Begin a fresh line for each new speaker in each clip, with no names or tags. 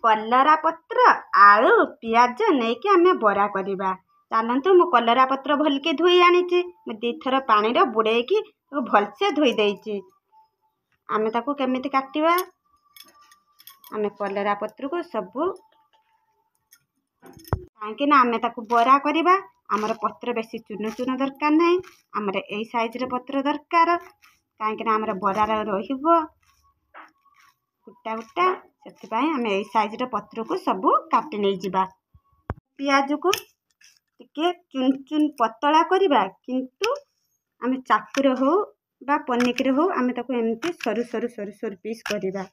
कलरा पत्र आलू पियाज नहीं कि आमे बरा करवा। चलतु मु कलरा पत्र भलके धोई आनी दी थर पानी बुड़े की भलसे धोई देची। आमे ताकू केमिति काटिबा आमे कलरा पत्र को सबू कहीं आमे ताकू बरा करवा। आमर पत्र बेसी चुन चुन दरकार नहीं, आमर ए साइज रे पत्र दरकार कहीं आमर बरार रहिबो गुटा गुटा से आमे ए साइज रे पत्र को सबू काटी नहीं जिबा। पियाज को टिके चुन चुन पतला करवा किंतु आमे चाकू हो बा पनिक हो आमे ताकू एमती सरू सरू सरू सरू पीस करवा।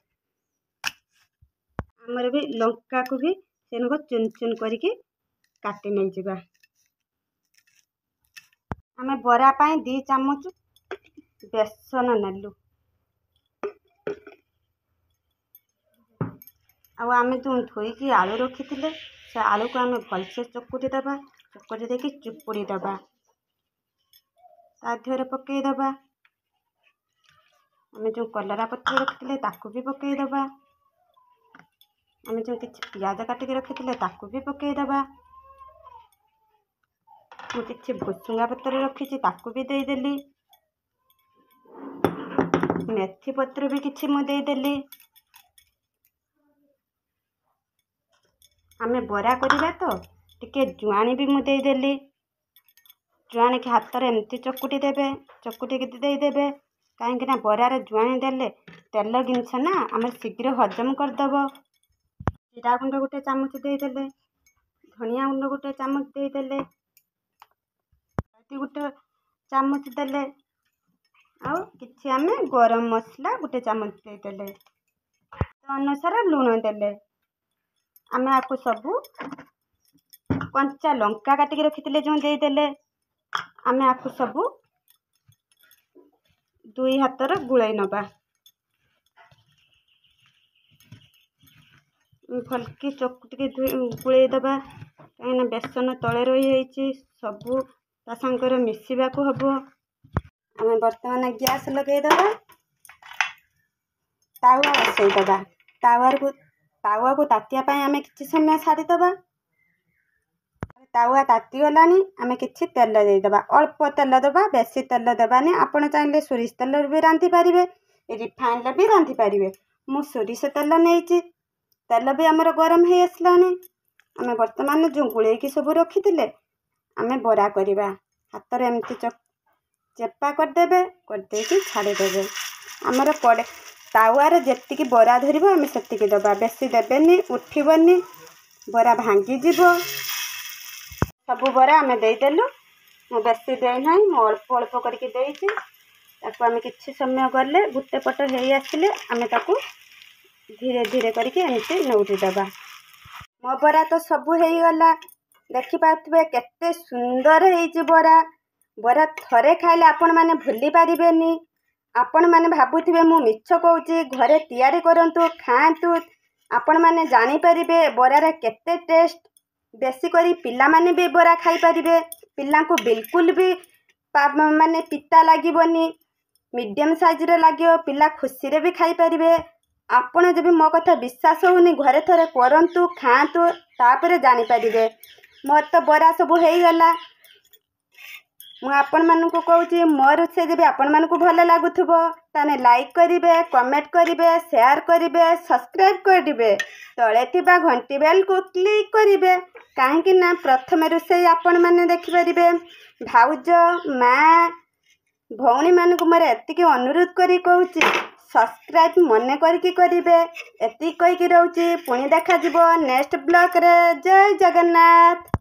आमर भी लंका को भी सेन को चुन चुन करके काटी नहीं जिबा। आमे बरा पाई 2 चामच बेसन नेलु आमे जो धोईकी आलू रखी से आलू को आमे भलसे चकुटी दबा। चकुटी देकी चुपुड़ी दबा तादेहरे पकई दबा। आमे जो कलरा पत्र रखी ताकू भी पकई दबा। आमे जो किछि पियाज काटिक रखी ताकू भी पकई दबा। मु किछि भुसुंगा पत्र रखी ताकू भी देदेली। मेथी पत्र भी किछि मु देदेली। आमे बरा करवा तो टिके जुआनी भी मु देदेली। जुआनी के हाथ रे एमती चकुटी देबे, चकुटी के देदेबे कहीं ना बरार जुआनी देले तेल जिनस ना आमे शीघ्र हजम करदब। जीरा गुंड गोटे चामच देदेले, धनिया गुंड गोटे चामच देदेले, गोटे चामच देले आउ किछि आमे गरम मसला गोटे चामच देदेले, अनुसार लुण देले। आमे आपको सबू कंचा लंका काटिक रखी जो देदेले। आमे आपको सबू 2 हाथ गुड़ाई नबा। भलकी चकुटी गुड़ाई दबा कहीं बेसन तले रही सबू ता संगर मिसवा को हबो। आमे वर्तमान गैस लगे दबा, तावा बसई दबा। तावा को तातिया पाई आमे किछि समय छाड़ी दबा। तावा ताती गलानी आमे किछि तेल दे दबा। अल्प तेल दबा, बेसी तेल दबानी। आपण चाहिले सोरिष तेल भी रांधि पारिबे, रिफाइंड भी रांधि पारिबे। मु सोरिष तेल नेइछि, तेल भी हमर गरम हे आसलानी। आमे वर्तमान जो गुळे की सब रखिथिले आमे बरा करबा। हाथ रे एमती चेपा कर देबे, कर देकी छाड़ी देबे। हमर पड़े तावार जेतिकी बरा धरिबो आमे सेतिकी दबा, बेसी देबेनी, उठिबनी, बरा भांगी जिवो। सबु बरा आमे देई देलु। मु बेसी देई नाही, मु अल्प अल्प करके देइछि। ताको आमे किछि समय गले गुटे पट हेई आसिले आमे ताको धीरे धीरे करके एमती नौटी दबा। मो बरा तो सबु हेई गला, देखि पाथबे केते सुंदर हेइछि बरा। बरा थरे खाइले आपण माने भूली पारिबेनी। आपण माने भाबुथिबे मु मिछ कहूछि, घरे तैयारी करंतु खांतु आपण माने जानि परिबे बरारे केते टेस्ट। बेसी करी पिला माने भी बरा खाई परिबे, पिला को बिल्कुल भी माने पिता लागिबोनी, मीडियम साइज रे लागियो, पिला खुशी रे भी खाई परिबे। आपण जब मो कथा विश्वास होनी घरे थरे करंतु खांतु तापरे जानि परिबे। मोर तो बरा सब हेई गला। मु आपण मानकु कहूछि मोर से जब आपण मानकु भल लागुथबो ताने लाइक करिवे, कमेंट करिवे, शेयर करिवे, सब्सक्राइब करिवे, तळे थिबा घंटी बेल को क्लिक करिवे। काहे ना प्रथम रोषेई आपण माने देखि परिबे। भाउज माँ भौणी मानकु मोर एतिकी अनुरोध करी कहूछि सब्सक्राइब मने करके करिवे। एति कहिकी रहउछि, पुणी देखा जिवो नेक्स्ट ब्लॉग रे। जय जगन्नाथ।